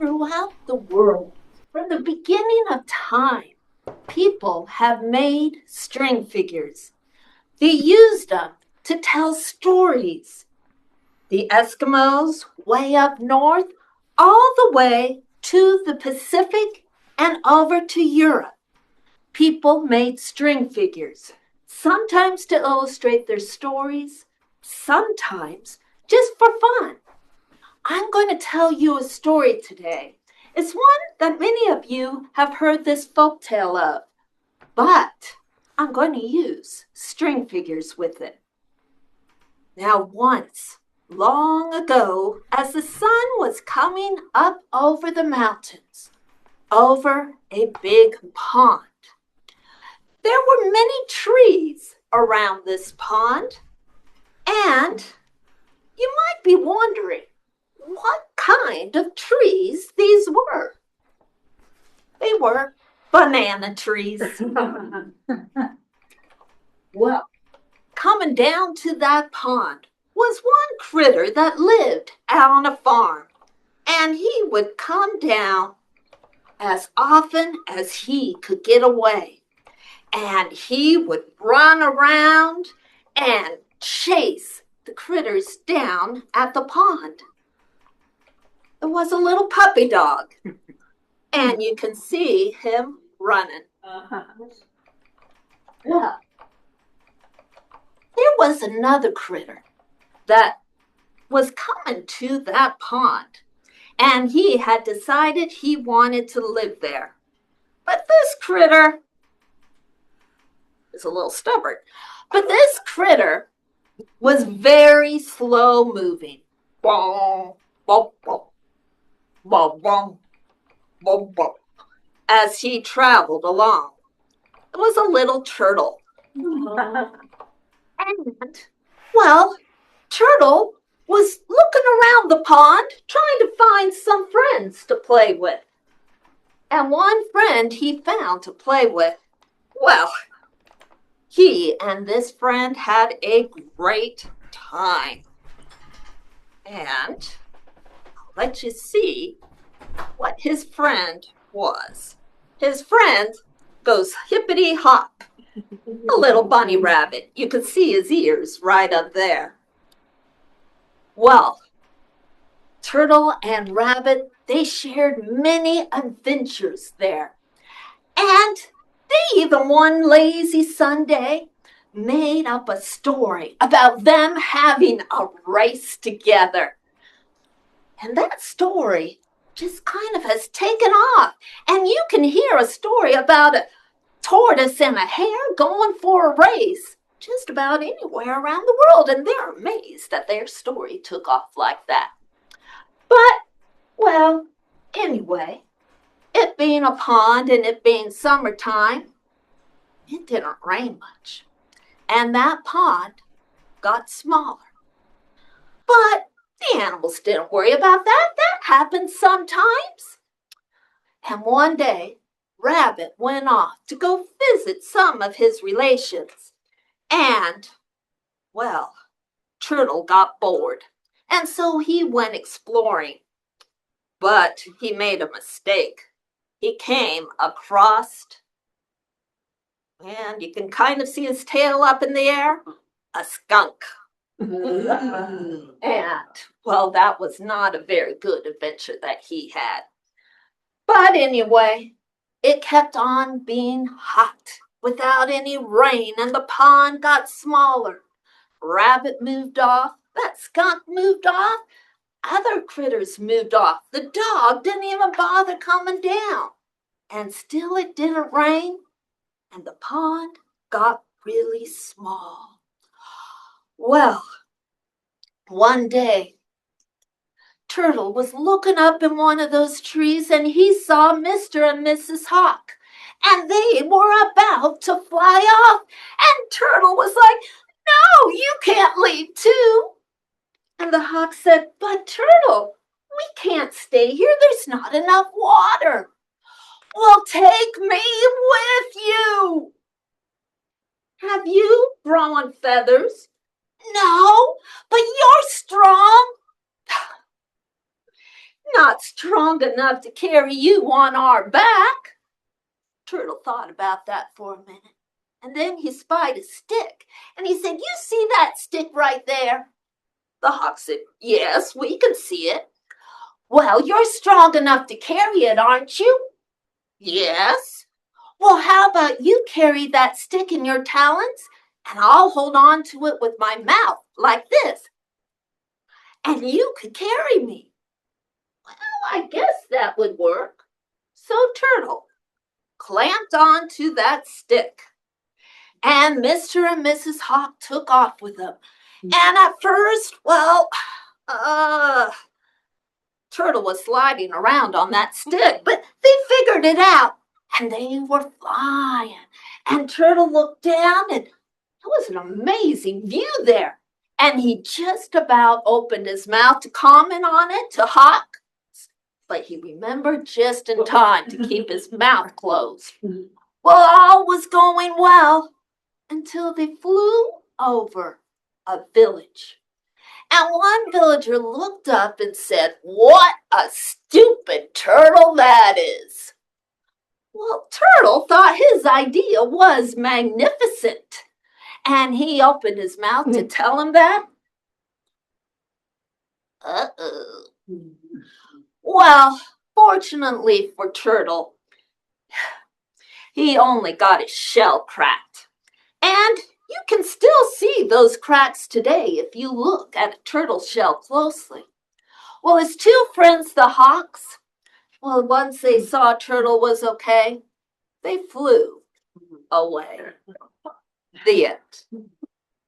Throughout the world, from the beginning of time, people have made string figures. They used them to tell stories. The Eskimos, way up north, all the way to the Pacific and over to Europe. People made string figures, sometimes to illustrate their stories, sometimes just for fun. I'm going to tell you a story today. It's one that many of you have heard this folk tale of, but I'm going to use string figures with it. Now, once, long ago, as the sun was coming up over the mountains, over a big pond, there were many trees around this pond, and you might be wondering what kind of trees these were. They were banana trees. Well, coming down to that pond was one critter that lived out on a farm, and he would come down as often as he could get away, and he would run around and chase the critters down at the pond. It was a little puppy dog, and you can see him running. Well, there was another critter that was coming to that pond, and he had decided he wanted to live there. But this critter is a little stubborn. But this critter was very slow moving. As he traveled along. It was a little turtle. And, well, Turtle was looking around the pond trying to find some friends to play with. And one friend he found to play with, well, he and this friend had a great time. And I'll let you see what his friend was. His friend goes hippity hop. A little bunny rabbit. You can see his ears right up there. Well, Turtle and Rabbit, they shared many adventures there. And they even one lazy Sunday made up a story about them having a race together. And that story just kind of has taken off. And you can hear a story about a tortoise and a hare going for a race just about anywhere around the world. And they're amazed that their story took off like that. But, well, anyway, it being a pond and it being summertime, it didn't rain much. And that pond got smaller. But the animals didn't worry about that. That happens sometimes. And one day, Rabbit went off to go visit some of his relations. And, well, Turtle got bored. And so he went exploring. But he made a mistake. He came across, and you can kind of see his tail up in the air, a skunk. And, well, that was not a very good adventure that he had. But anyway, it kept on being hot without any rain, and the pond got smaller. Rabbit moved off, that skunk moved off, other critters moved off. The dog didn't even bother coming down. And still it didn't rain, and the pond got really small. Well, one day, Turtle was looking up in one of those trees, and he saw Mr. and Mrs. Hawk, and they were about to fly off. And Turtle was like, "No, you can't leave too." And the hawk said, "But Turtle, we can't stay here. There's not enough water." "Well, take me with you." "Have you drawn feathers?" "No, but you're strong." Not strong enough to carry you on our back. Turtle thought about that for a minute. And then he spied a stick. And he said, you see that stick right there? The hawk said, yes, we can see it. Well, you're strong enough to carry it, aren't you? Yes. Well, how about you carry that stick in your talons, and I'll hold on to it with my mouth, like this. And you could carry me. Well, I guess that would work. So Turtle clamped onto that stick. And Mr. and Mrs. Hawk took off with him. And at first, Turtle was sliding around on that stick, but they figured it out. And they were flying. And Turtle looked down, and it was an amazing view there. And he just about opened his mouth to comment on it to Hawk, but he remembered just in time to keep his mouth closed. Well, all was going well until they flew over a village. And one villager looked up and said, what a stupid turtle that is. Well, Turtle thought his idea was magnificent. And he opened his mouth to tell him that. Uh-oh. Well, fortunately for Turtle, he only got his shell cracked. And you can still see those cracks today if you look at a turtle shell closely. Well, his two friends, the hawks, well, once they saw Turtle was okay, they flew away. The end.